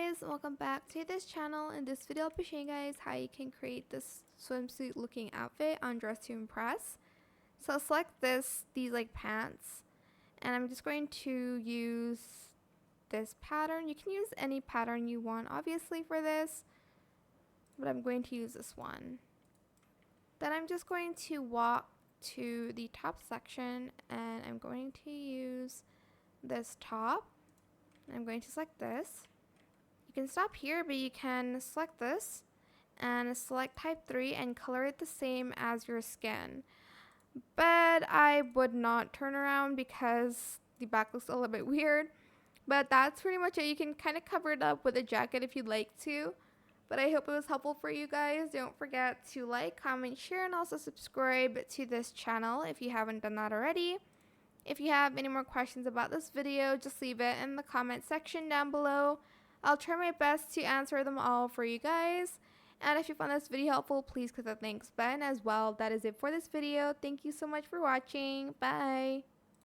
guys, welcome back to this channel. In this video I'll be showing you guys how you can create this swimsuit looking outfit on Dress to Impress. So select these like pants, and I'm just going to use this pattern. You can use any pattern you want obviously for this, but I'm going to use this one. Then I'm just going to walk to the top section and I'm going to use this top. I'm going to select this. You can stop here, but you can select this and select type 3 and color it the same as your skin. But I would not turn around because the back looks a little bit weird. But that's pretty much it. You can kind of cover it up with a jacket if you'd like to. But I hope it was helpful for you guys. Don't forget to like, comment, share, and also subscribe to this channel if you haven't done that already. If you have any more questions about this video, just leave it in the comment section down below. I'll try my best to answer them all for you guys. And if you found this video helpful, please click the thanks button as well. That is it for this video. Thank you so much for watching. Bye.